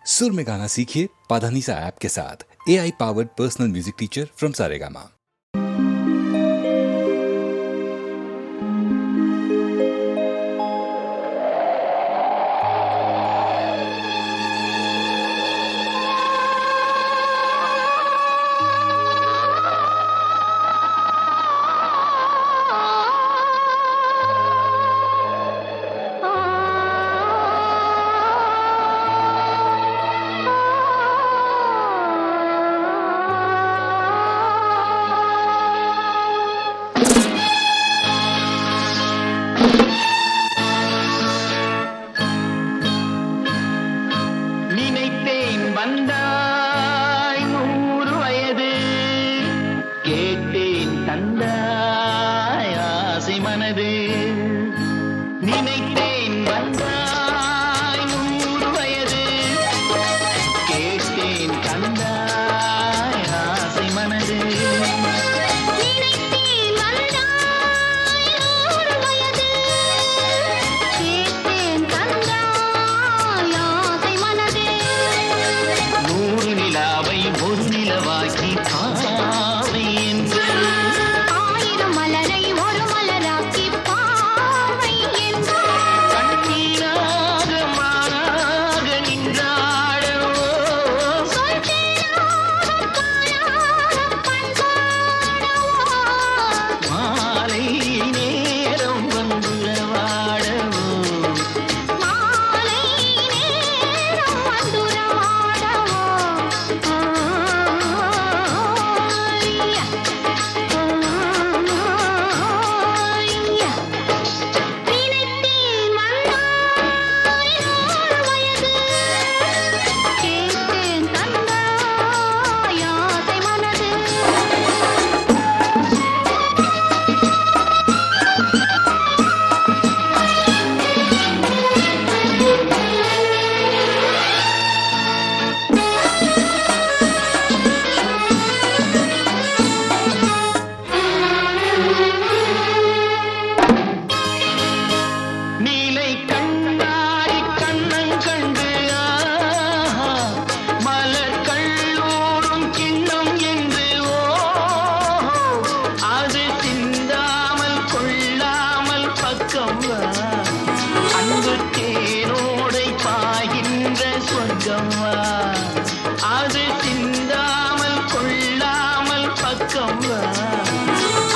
सुर में गाना सीखिए पाधानीसा ऐप के साथ। AI powered personal music teacher from Saregama. வந்தாய் 100 வயது கேட்டேன் தந்தாய் ஆசை மனது நினைத்தேன் வந்தாய் 100 வயது கேட்டேன் தந்தாய் ஆசை மனது ஒரு நிலவாக்கி பாவை என்று 1000 மலரை ஒரு மலராக்கி பாவை என்று கண்ணீராக மாறாக நின்றாடோ மாலை நேரம் வந்துரவாடவோ நீலை கண்ணாடி கண்ணன் கண்டு மலர் கல்லூரும் கிண்ணம் என்று அது சிந்தாமல் கொள்ளாமல் பக்கம் வா அன்பு தேனோடை பாய்கின்ற சொர்க்கம் வா அது சிந்தாமல் கொள்ளாமல் பக்கம் வா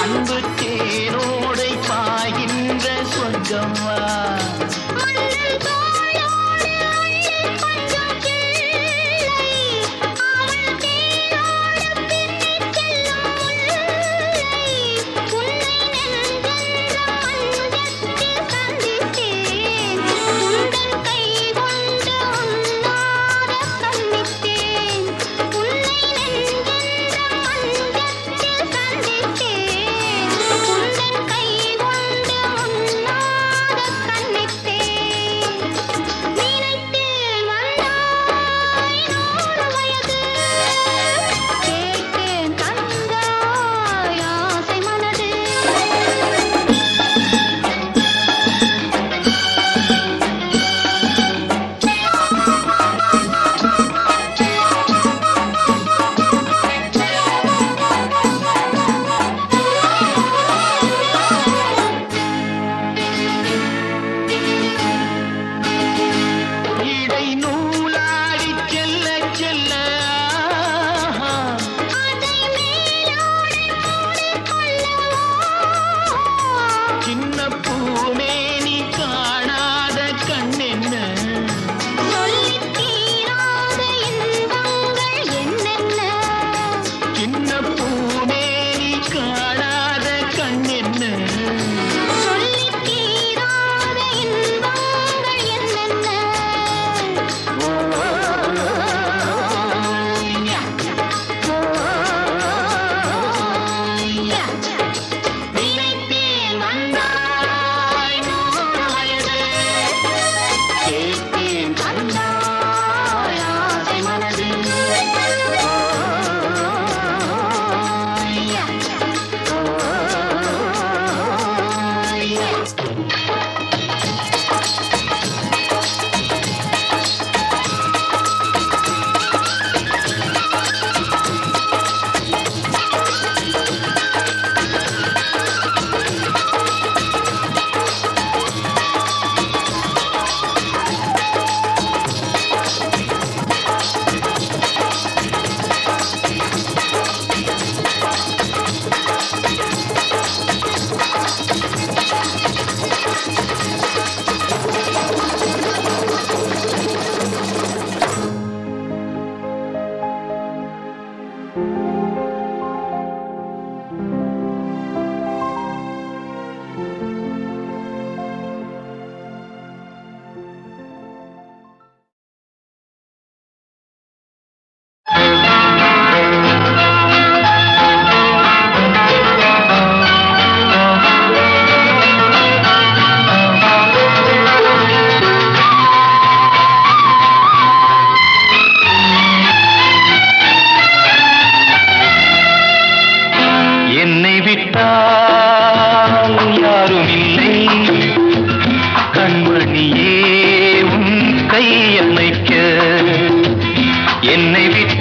அன்பு தேனோடை பாய்கின்ற சொர்க்கம் வா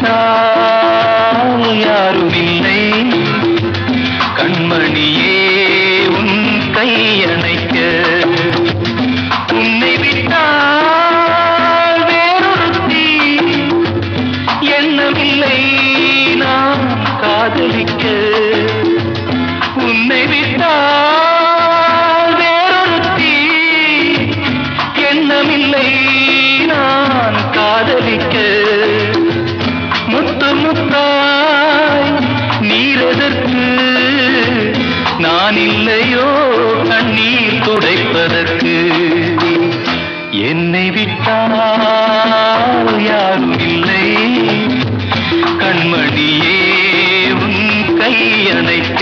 விட்டால் யாரும் இல்லை கண்மணியே உன் கையணைக்க உன்னை விட்டால் வேறொருத்தி எண்ணமில்லை நான் காதலிக்க உன்னை விட்டால் வேறொருத்தி எண்ணமில்லை நான் காதலிக்க முத்து முத்தாய் நீரெதற்கு நான் இல்லையோ கண்ணீர் துடைப்பதற்கு என்னை விட்டால் யாரும் இல்லை கண்மணியே உன் கையணைக்க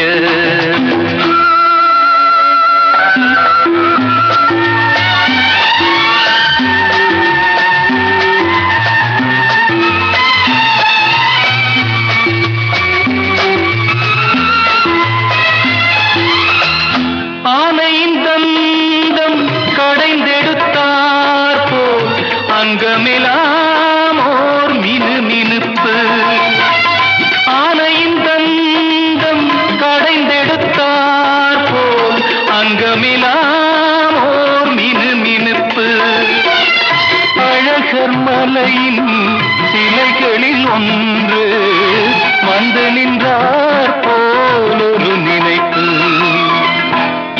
ஆனையின் தந்தம் கடைந்தெடுத்தார் போல் அங்கமெல்லாம் ஓர் மினுமினுப்பு ஆனையின் தந்தம் கடைந்தெடுத்தார் போல் அங்கமெல்லாம் ஓர் மினுமினுப்பு அழகர் மலையின் சிலைகளில் ஒன்று வந்து நின்றார் போல் ஒரு நினைப்பு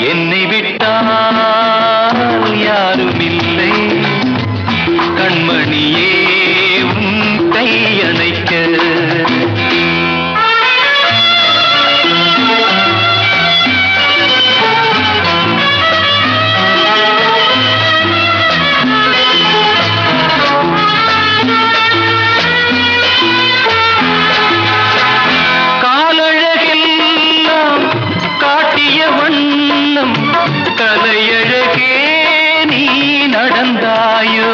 என்னை விட்டால் யாரும் இல்லை கண்மணியே உன் கையணைக்க காலழகெல்லாம் காட்டிய வண்ணம் கலையழகே நீ நடந்தாயோ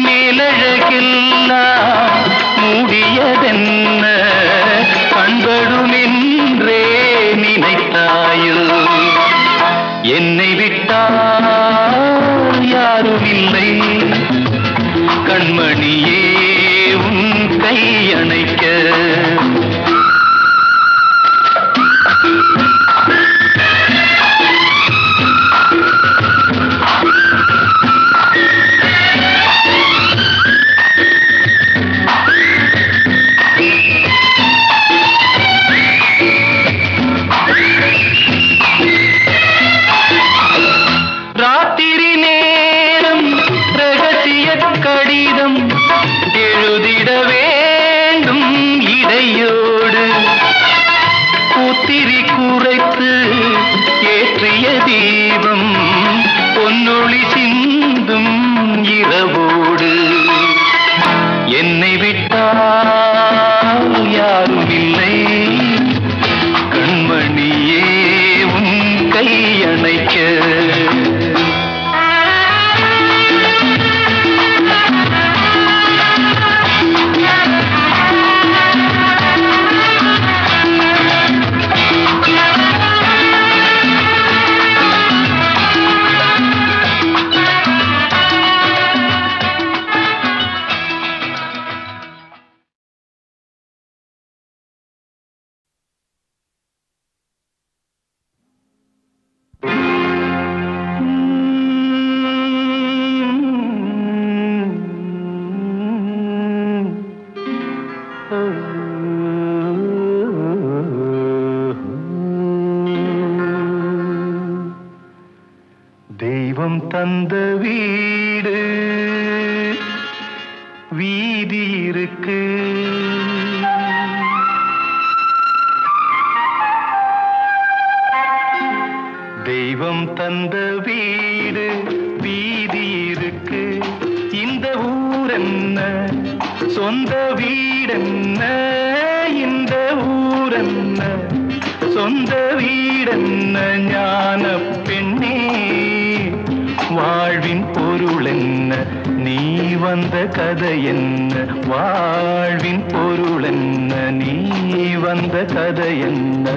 மேலழகெல்லாம் மூடியதென்ன கண்படுமென்றே நினைத்தாயோ என்னை விட்டால் யாரும் இல்லை கண்மணியே உன் கையணைக்க ராத்திரி நேரம் ரகசிய கடிதம் எழுதிட வேண்டும் இடையோடு பூத்திரி குறைத்து ஏற்றிய தீபம் பொன்னொளி சிந்தும் இரவோடு என்னை விட்டால் யாரும் இல்லை கண்மணியே உன் கையணைக்க தெய்வம் தந்த வீடு வீதி இருக்கு தெய்வம் தந்த வீடு வீதி இருக்கு இந்த ஊரென்ன சொந்த வீடென்ன இந்த ஊரென்ன சொந்த வீடென்ன ஞான பெண்ணே வாழ்வின் பொருள் என்ன நீ வந்த கதை என்ன வாழ்வின் பொருள் என்ன நீ வந்த கதை என்ன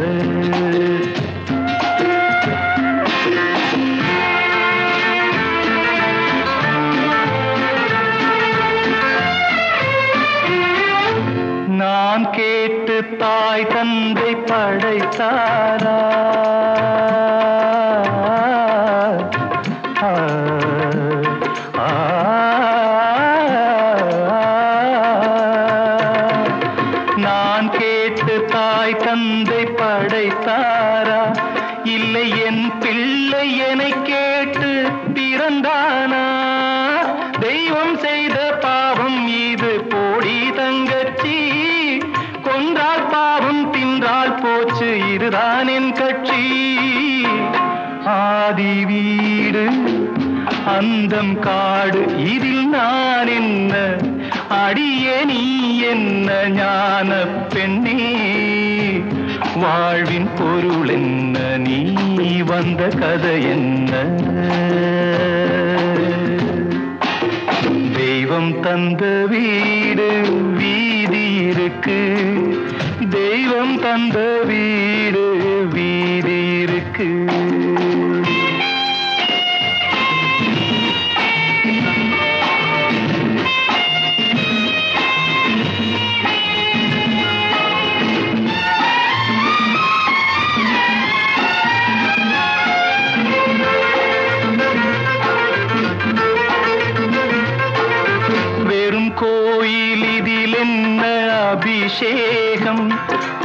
தாய் தந்தை படைத்தாரா? ஆ, ஆ, நான் கேட்டு தாய் தந்தை படைத்தாரா? இல்லை என் பிள்ளை என்னை கேட்டு பிறந்தானா? தெய்வம் செய்த பாவம் இது போடி தங்கச்சி, கொன்றால் பாவம் தின்றால் போச்சு இதுதான் என் கட்சி. ஆதி வீடு அந்தம் காடு இதில் நான் என்ன, அடியே நீ என்ன ஞான பெண்ணே, வாழ்வின் பொருள் என்ன, நீ வந்த கதை என்ன? தெய்வம் தந்த வீடு வீதி இருக்கு, தெய்வம் தந்த வீடு வீதி இருக்கு. கோயில் இதில் என்ன அபிஷேகம்,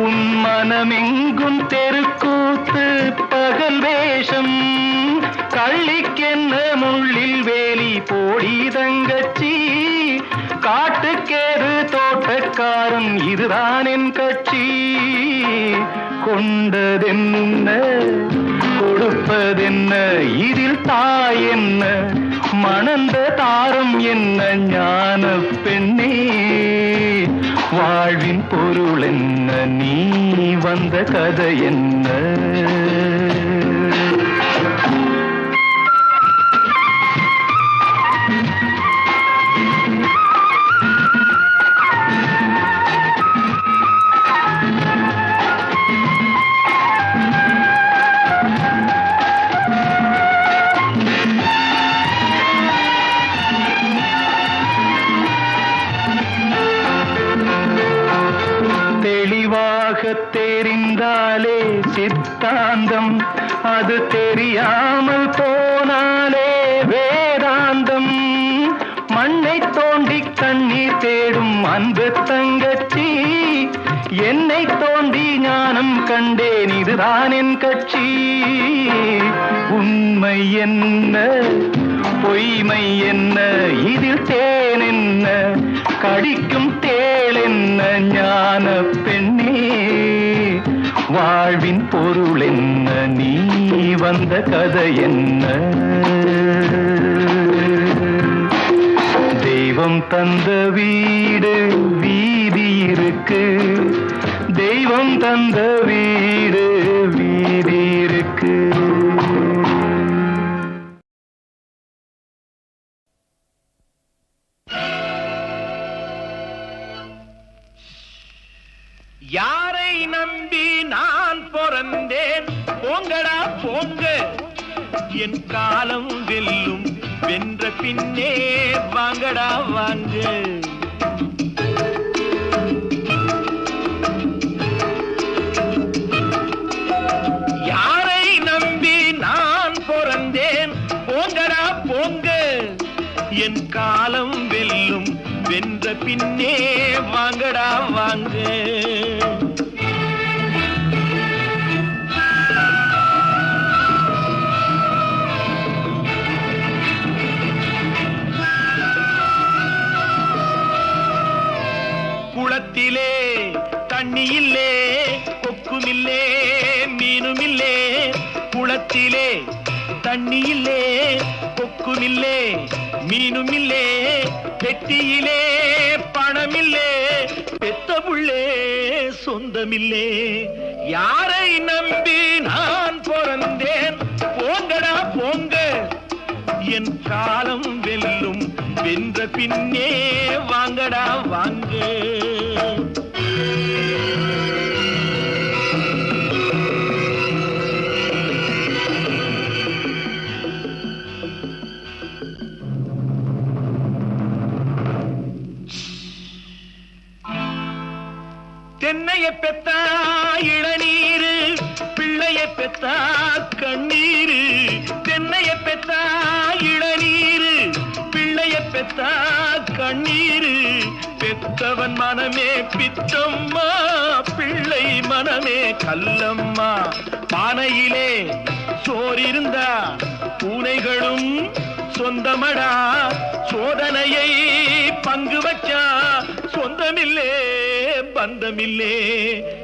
உன் மனமெங்கும் தெருக்கூத்து பகல் வேஷம், கள்ளிக்கென்ன முள்ளில் வேலி போடி தங்கச்சி, காட்டுக்கேறு தோட்டக்காரன் இதுதான் என் கட்சி. கொண்டதென்ன கொடுப்பதென்ன இதில் தாய் என்ன, மணந்த தாரம் என்ன ஞான பெண்ணே, வாழ்வின் பொருள் என்ன, நீ வந்த கதை என்ன? தெரிந்தாலே சித்தாந்தம், அது தெரியாமல் போனாலே வேதாந்தம். மண்ணை தோண்டி தண்ணீர் தேடும் அன்பு தங்கச்சி, என்னை தோண்டி ஞானம் கண்டேன் இதுதான் என் கட்சி. உண்மை என்ன பொய்மை என்ன இதில் தேன் என்ன, கடிக்கும் தேள் என்ன ஞான பெண்ணே, வாழ்வின் பொருள் என்ன, நீ வந்த கதை என்ன? தெய்வம் தந்த வீடு வீதி இருக்கு, தெய்வம் தந்த வீடு வீதி இருக்கு. யாரை நம்பி நான் பிறந்தேன், போங்கடா போங்க, என் காலம் வெல்லும், வென்ற பின்னே வாங்கடா வாங்க. யாரை நம்பி நான் பிறந்தேன், போங்கடா போங்க, என் காலம் வெல்லும், வென்ற பின்னே வாங்கடா வாங்க. குளத்திலே தண்ணியில்லே, கொக்குமில்லே மீனுமில்லே, குளத்திலே தண்ணியில்லே, கொக்குமில்லே மீனுமில்லே, பெட்டியிலே பணமில்லே, பெத்த புள்ளே சொந்தமில்லே. யாரை நம்பி நான் பிறந்தேன், போங்கடா போங்க, என் காலம் வெல்லும், வென்ற பின்னே வாங்கடா வாங்க. தென்னைய பெத்தா இளநீரு பிள்ளைய பெத்தா கண்ணீரு தென்னைய பெத்தா இளநீரு பிள்ளைய பெத்தா கண்ணீரு பெத்தவன் மனமே பித்தம்மா பிள்ளை மனமே கல்லம்மா பானையிலே சோறிருந்தா பூனைகளும் சொந்தமடா சோதனையை பங்கு வச்சா சொந்தமில்லே பந்தமில்லே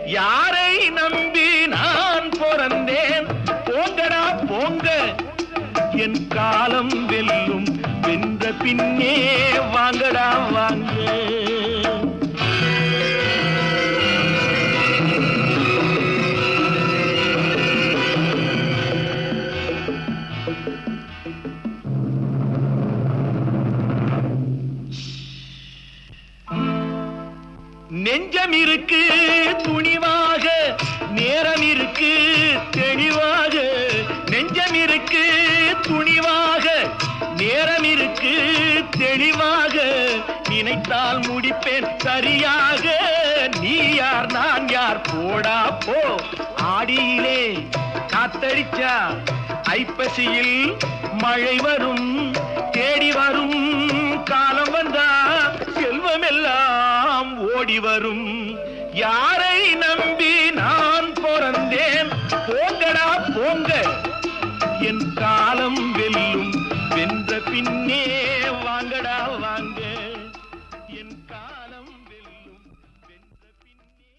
யாரை நம்பி நான் பிறந்தேன் போங்கடா போங்க என் காலம் வெல்லும் வென்ற பின்னே வாங்கடா வாங்க நெஞ்சம் இருக்கு துணிவாக நேரம் இருக்கு தெளிவாக நெஞ்சம் இருக்கு துணிவாக நேரம் இருக்கு தெளிவாக நினைத்தால் முடிப்பேன் சரியாக நீ யார் நான் யார் போடா போ ஆடியிலே காத்தடிச்சா ஐப்பசியில் மழை வரும் தேடி வரும் காலம் வந்தா செல்வமெல்லாம் ஓடி வரும் யாரை நம்பி நான் பிறந்தேன் போங்கடா போங்க என் காலம் வெல்லும் வென்ற பின்னே வாங்கடா வாங்க என் காலம் வெல்லும் வென்ற பின்னே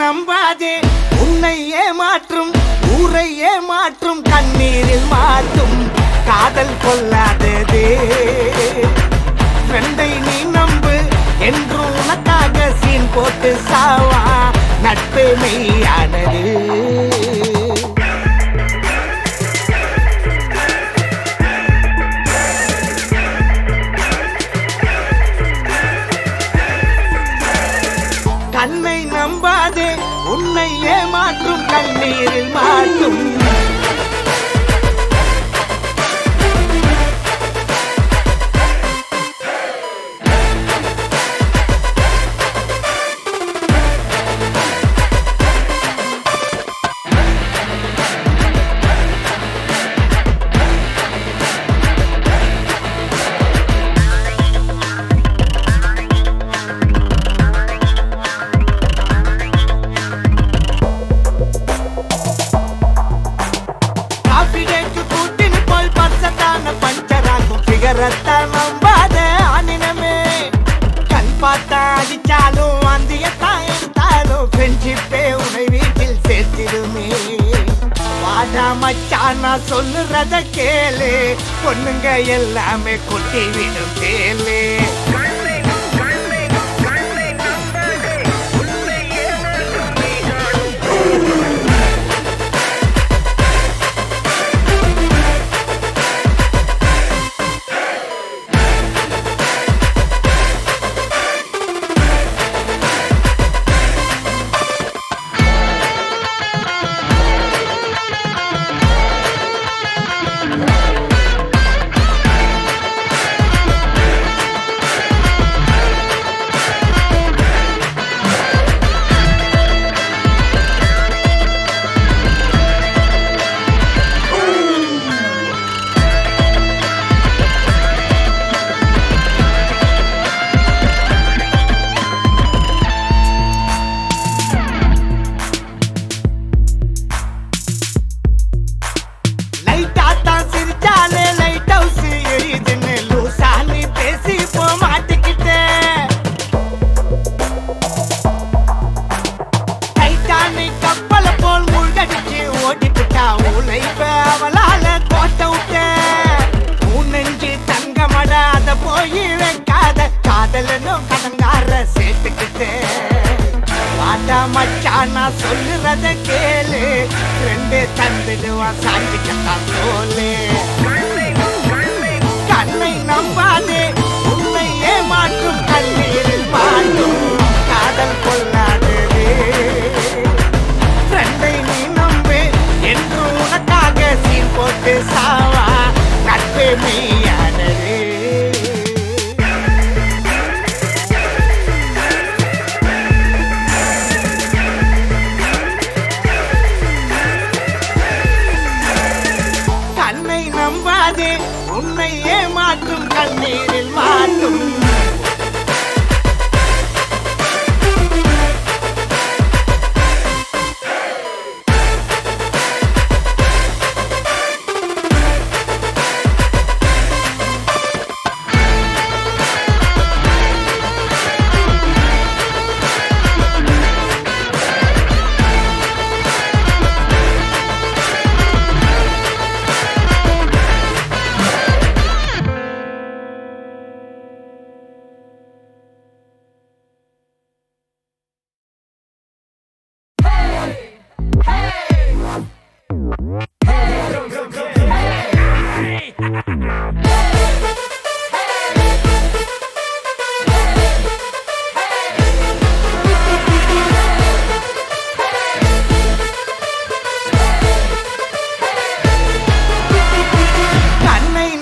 நம்பாதே உன்னை ஏமாற்றும் ஊரை ஏமாற்றும் கண்ணீரில் மாட்டும் காதல் கொள்ளாததே ஃப்ரெண்டை நீ நம்பு என்று உனக்காக சீன் போட்டு சாவா நட்பு மெய்யானது கண்ணை நம்பாதே உன்னை ஏமாற்றும் கண்ணீரில் மாட்டும் நம்பாத ஆனினமே கண் பார்த்தா அடிச்சாலும் அந்தியத்தான் எடுத்தாலும் ஃப்ரெண்ட்ஷிப்பே உன்னை வீட்டில் சேர்த்திடுமே வாடா மச்சான் நான் சொல்லுறத கேளு பொண்ணுங்க எல்லாமே கொட்டி விடும் கேளு வாடா மச்சான் நான் சொல்லுறத கேளு ரெண்டு தந்துடுவான் சாஞ்சிக்கத்தான் தோலு கண்ணை நம்பாதே உன்னை ஏமாற்றும் கண்ணீரில் மாட்டும் காதல் கொள்ளாதது ஃப்ரெண்டை நீ நம்பு என்று உனக்காக சீன் போட்டு சாவா நட்பு மெய்யானது கண்ணை நம்பாதே உன்னை ஏமாற்றும் கண்ணீரில் மாட்டும்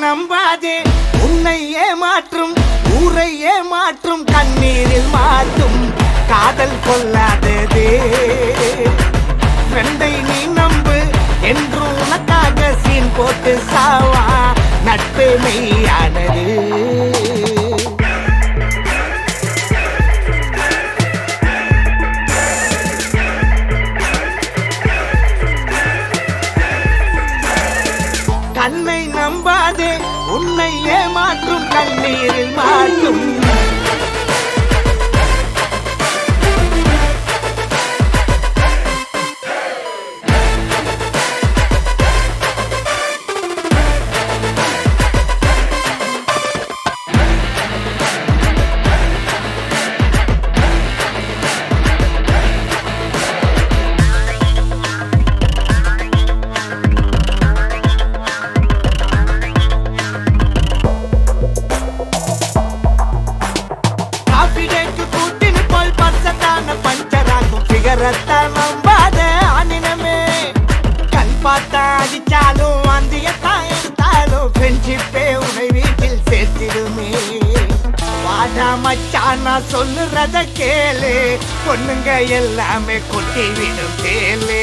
நம்பாதே உன்னை ஏமாற்றும் ஊரை ஏமாற்றும் கண்ணீரில் மாட்டும் காதல் கொள்ளாததே ஃப்ரெண்டை நீ நம்பு என்று உனக்காக சீன் போட்டு சாவா நட்பு மெய்யானது கண்ணை நம்பாதே உன்னை ஏமாற்றும் கண்ணீரில் மாட்டும் நம்பாத ஆனினமே கண் பார்த்தா அடிச்சாலும் அந்தியத்தான் எடுத்தாலும் ஃப்ரெண்ட்ஷிப்பே உன்னை வீட்டில் சேர்த்திடுமே வாடா மச்சான் நான் சொல்லுறத கேளு பொண்ணுங்க எல்லாமே கொட்டி விடும் கேளு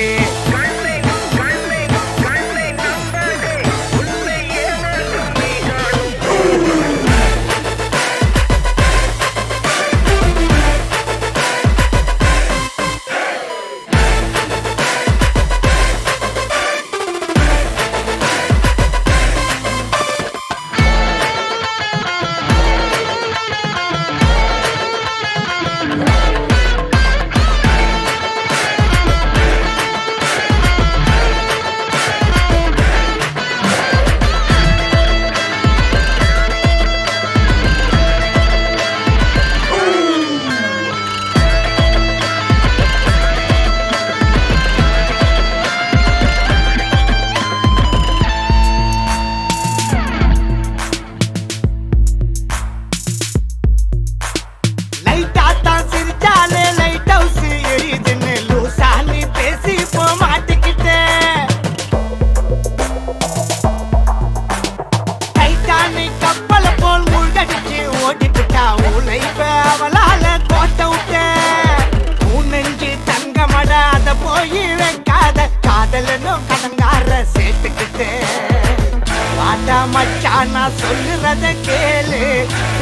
மச்சான் நான் சொல்லுறத கேளு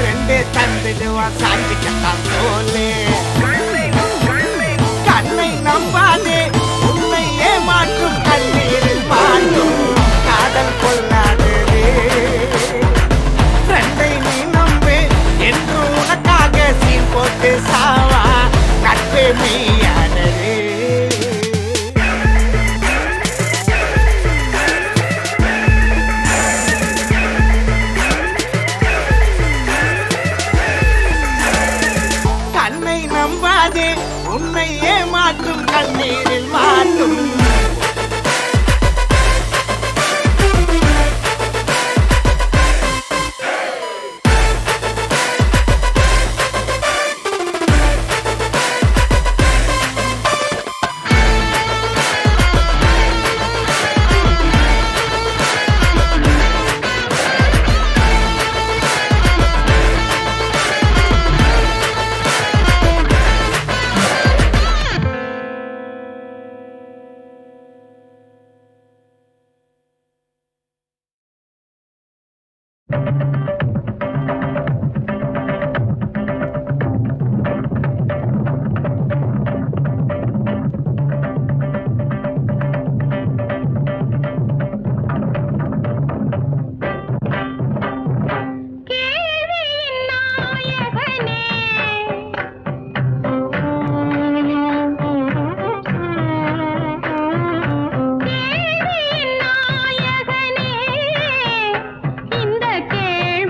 ரெண்டு தந்துடுவான் சாஞ்சிக்கத்தான் தோலு கண்ணை நம்பாதே உன்னை ஏமாற்றும் கண்ணீரில் மாட்டும் காதல் கொள்ளாதது ஃப்ரெண்டை நீ நம்பு என்று உனக்காக சீன் போட்டு சாவா நட்பு மெய்யானது நம்பாதே உன்னை ஏமா கேள்வியின் நாயகனே கேள்வியின் நாயகனே இந்த கேள்விக்கு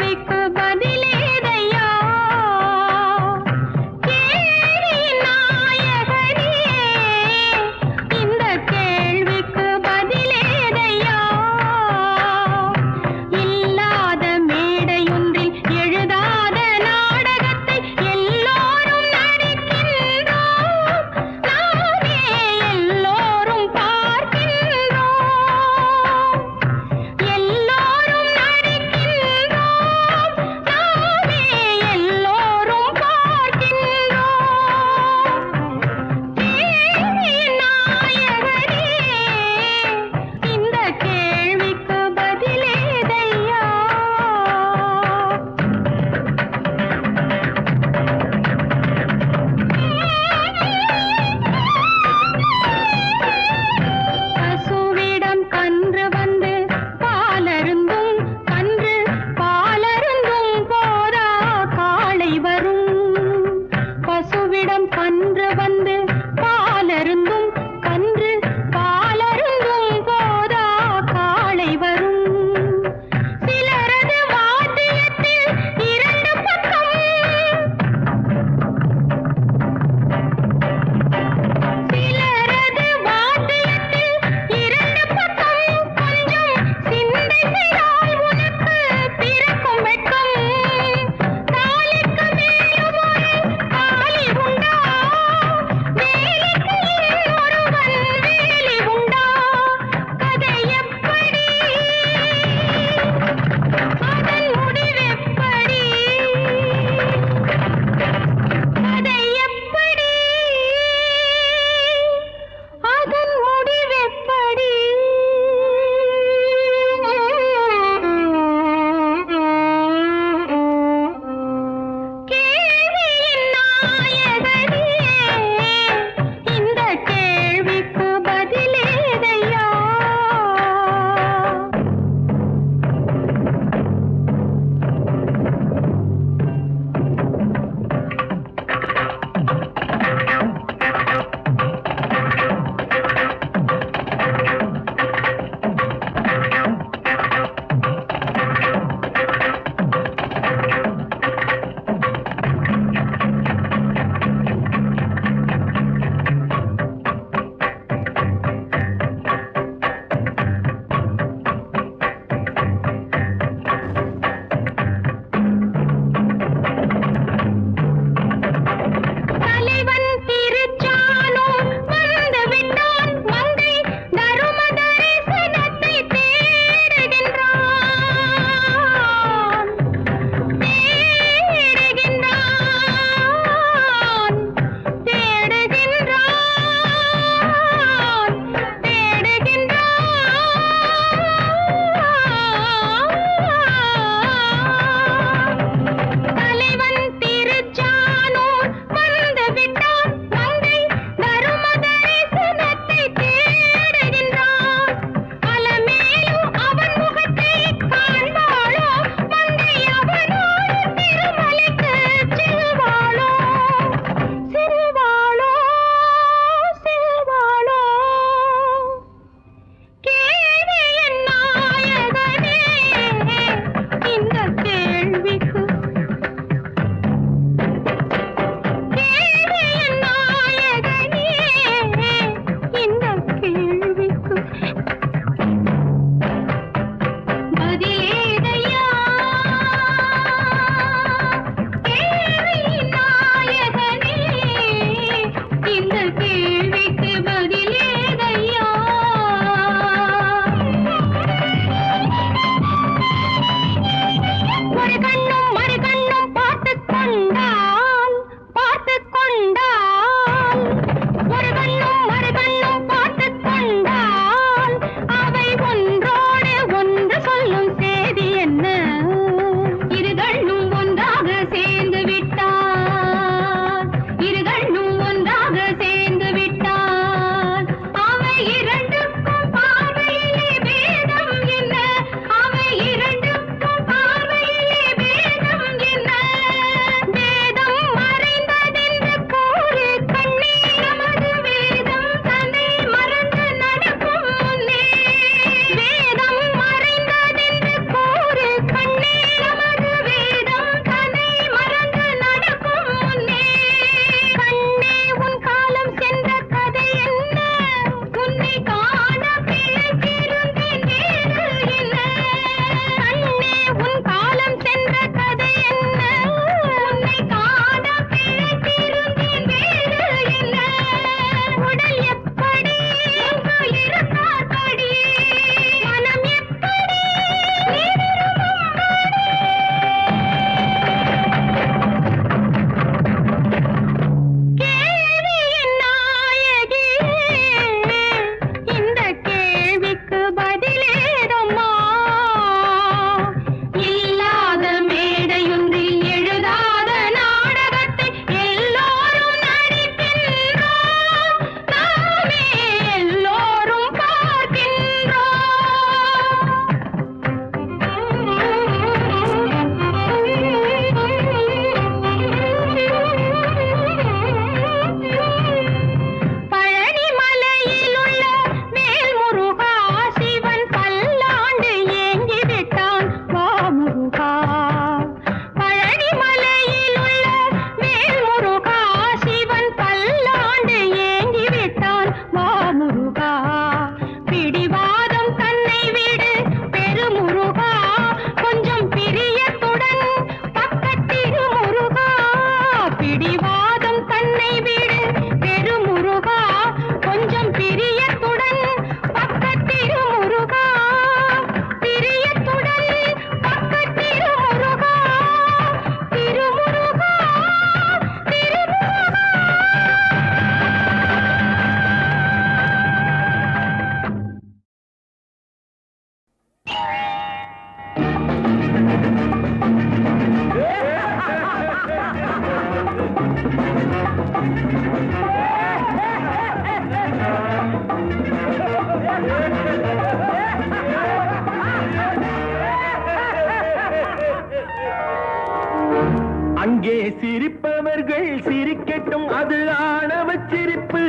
சிரிப்பவர்கள் சிரிக்கட்டும் அது ஆணவ சிரிப்பு.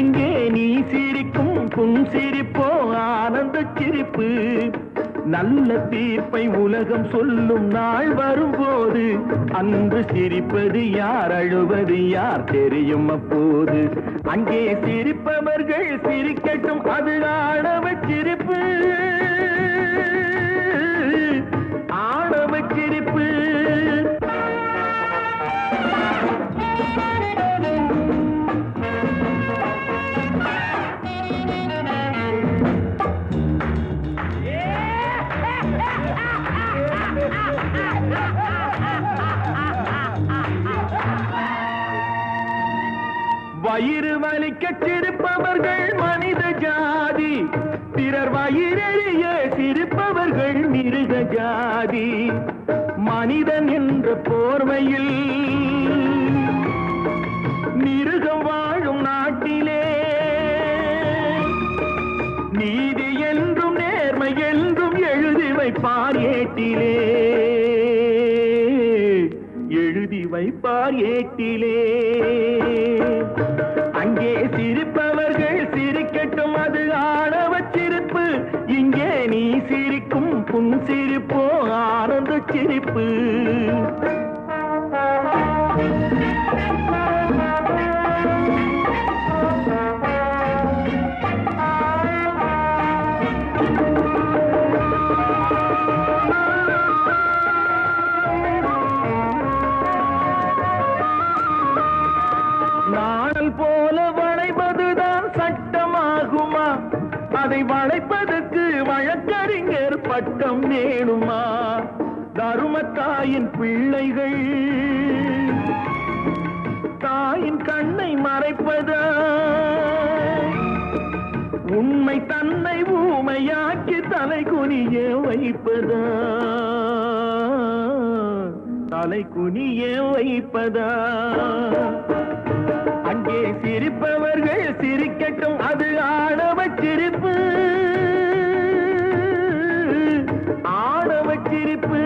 இங்கே நீ சிரிக்கும் புன் சிரிப்போ ஆனந்த சிரிப்பு. நல்ல தீர்ப்பை உலகம் சொல்லும் நாள் வரும்போது அன்று சிரிப்பது யார் அழுவது யார் தெரியும் அப்போது. அங்கே சிரிப்பவர்கள் சிரிக்கட்டும் அது ஆணவ சிரிப்பு. ஆணவ சிரிப்பு. வயிறு வலிக்க சிரிப்பவர்கள் மனித ஜாதி. பிறர் வயிறெறிய சிரிப்பவர்கள் மிருக ஜாதி. மனிதன் என்ற போர்வையில் மிருகம் வாழும் நாட்டிலே நீதி என்றும் நேர்மை என்றும் எழுதி வைப்பார் ஏட்டிலே. எழுதி வைப்பார் ஏட்டிலே. அங்கே சிரிப்பவர்கள் சிரிக்கட்டும் அது ஆணவ சிரிப்பு. இங்கே நீ சிரிக்கும் புன் சிரிப்போ ஆனந்த சிரிப்பு. நாணல் போல வளைப்பதுதான் சட்டமாகுமா? அதை வளைப்பதற்கு வழக்கறிஞர் பட்டம் வேணுமா? தருமத்தாயின் பிள்ளைகள் தாயின் கண்ணை மறைப்பதா? உண்மை தன்னை ஊமையாக்கி தலை குனிய வைப்பதா? தலை குனிய வைப்பதா? அங்கே சிரிப்பவர்கள் சிரிக்கட்டும் அது ஆணவ சிரிப்பு. ஆணவ சிரிப்பு.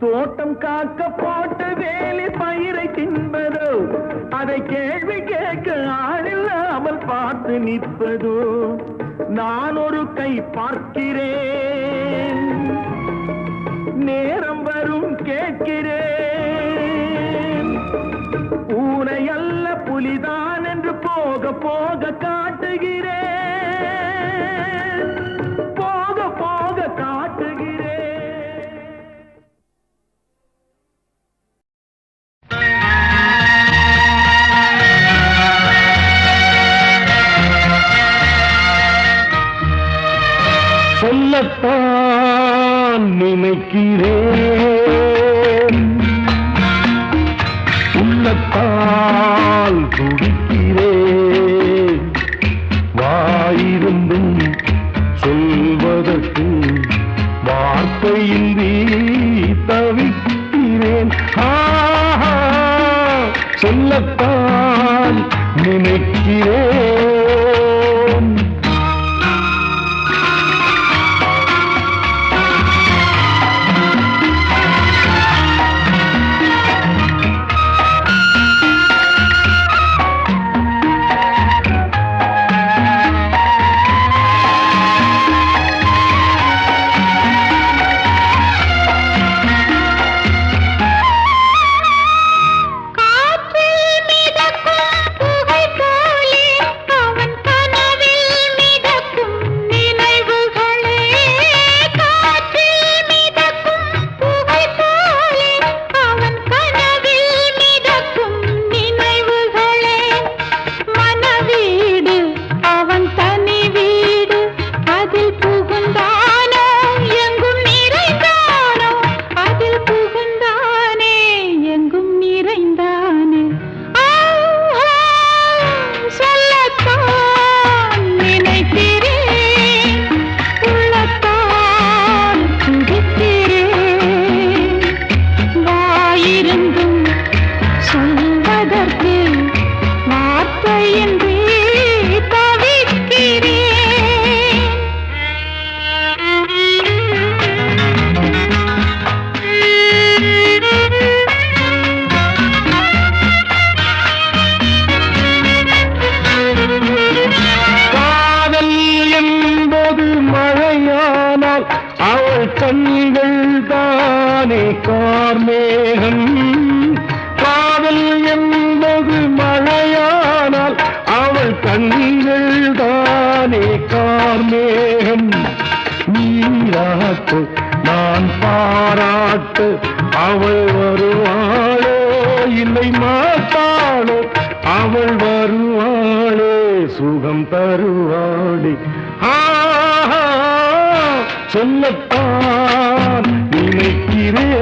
தோட்டம் காக்க போட்ட வேலி பயிரை தின்பதோ? அதை கேள்வி கேட்க ஆளில்லாமல் பார்த்து நிற்பதோ? நான் ஒரு கை பார்க்கிறேன், நேரம் வரும் கேட்கிறேன். ஊனை அல்ல புலிதான் என்று போக போக காட்டுகிறேன். போக போக காட்டுகிறேன். சொல்லத்தான் நினைக்கிறேன், உள்ளத்தால் துடிக்கிறேன். வாயிருந்தும் சொல்வதற்கு வார்த்தையின்றி தவிக்கிறேன். சொல்லத்தான் நினைக்கிறேன். காற்றில் மிதக்கும் புகை போலே கார்மேகம் காதல் என்பது மழையானால் அவள் கண்கள் தானே கார்மேகம் நீராட்டு நான் பாராட்டு அவள் வருவாளோ இல்லை மாட்டாளோ அவள் வருவாளே சுகம் தருவாளே சொல்லத்தான் நினைக்கிறேன்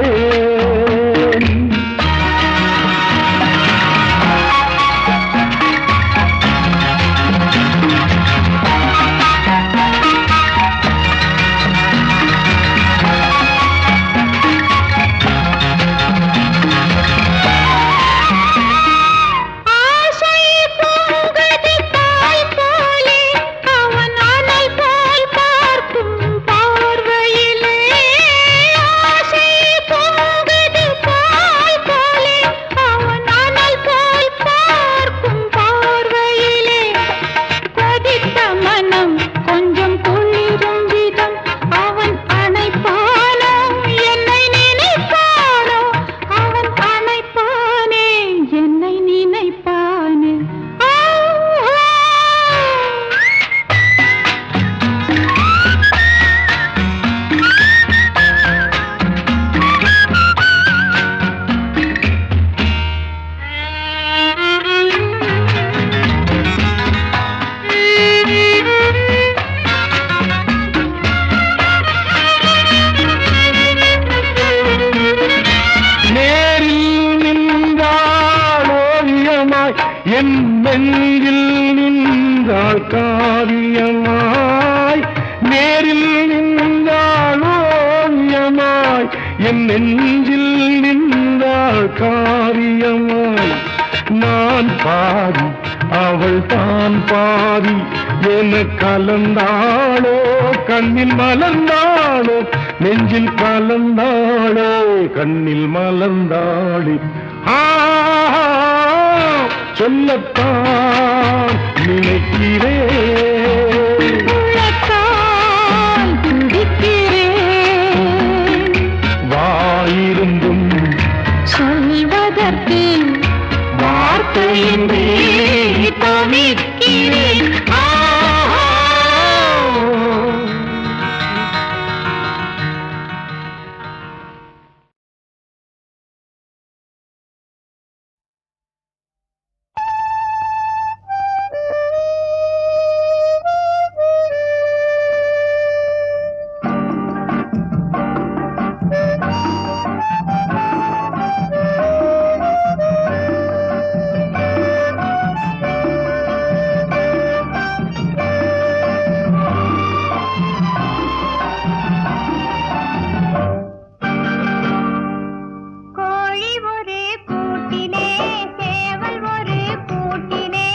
என் நெஞ்சில் நின்றாள் காவியமாய் நேரில் நின்றாள் ஓவியமாய் என் நெஞ்சில் நின்றாள் காவியமாய் நான் பாதி அவள் தான் பாதி என கலந்தாளோ கண்ணில் மலர்ந்தாளோ நெஞ்சில் கலந்தாளோ கண்ணில் மலர்ந்தாளே சொல்லத்தான் நினைக்கிறேன் வாயிருந்தும் சொல்வதற்கு வார்த்தையின்றி தவிக்கிறேன். கோழி ஒரு கூட்டிலே சேவல் ஒரு கூட்டிலே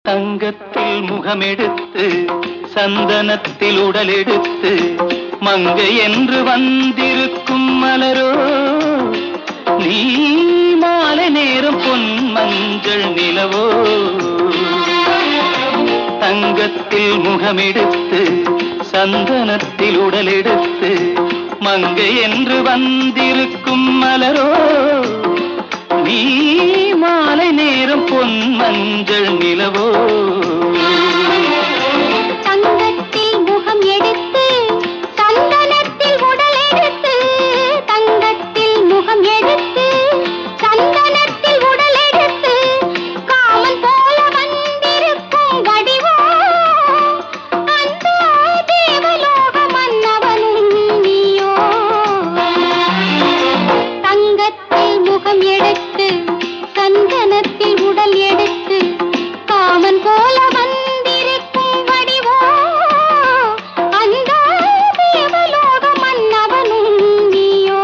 தங்கத்தில் முகமெடுத்து சந்தனத்தில் உடலெடுத்து மங்கை என்று வந்திருக்கும் மலரோ நீ மாலை நேரம் பொன் மஞ்சள் நிலவோ தங்கத்தில் முகமெடுத்து சந்தனத்தில் உடலெடுத்து மங்கை என்று வந்திருக்கும் மலரோ நீ மாலை நேரம் பொன் மஞ்சள் நிலவோ தங்கத்தில் முகம் எடுத்து சந்தனத்தில் உடல் எடுத்து தங்கத்தில் முகம் எடுத்து சந்தனத்தில் உடல் எடுத்து காமன் போல வந்திருக்கும் வடிவோ அந்த தேவலோக மன்னவனும் நீயோ தங்கத்தில் முகம் எடுத்து சந்தனத்தில் உடல் எடுத்து காமன் போல வந்திருக்கும் வடிவோ அந்த தேவலோக மன்னவனும் நீயோ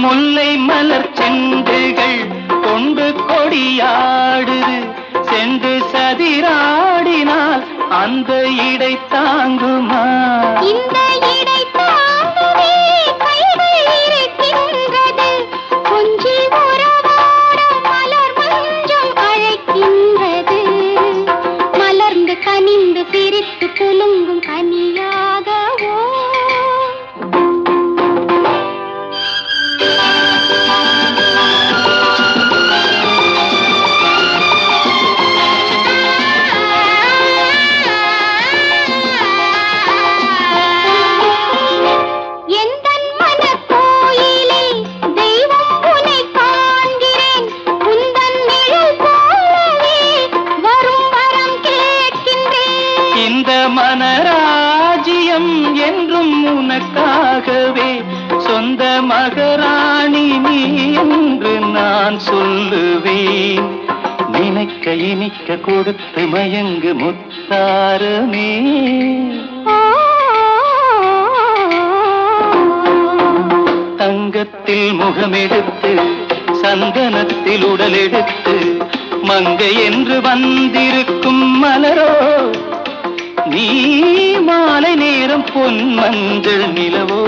முல்லை மலர் செண்டுகள் கொண்டு கொடியாடுது சென்று சதிராடினால் அந்த இடை தாங்குமா இந்த இடை தாங்கவே கைகள் இருக்கின்றது கொஞ்சி உறவாட மலர் மஞ்சம் அழைக்கின்றது மலர்ந்து கனிந்து பிரித்து குலுங்கும் கனியாகவோ எந்தன் மனக்கோயிலில் தெய்வம் உன்னை காண்கிறேன் உந்தன் நிழல் போலவே வரும் வரம் கேட்கின்றேன் இந்த மனராஜ்யம் என்றும் உனக்காகவே சொந்த மகராணி நீ என்று நான் சொல்லுவேன் நினைக்க இனிக்க கொடுத்து மயங்கு முத்தாரமே தங்கத்தில் முகமெடுத்து சந்தனத்தில் உடலெடுத்து மங்கை என்று வந்திருக்கும் மலரோ நீ மாலை நேரம் பொன் மஞ்சள் நிலவோ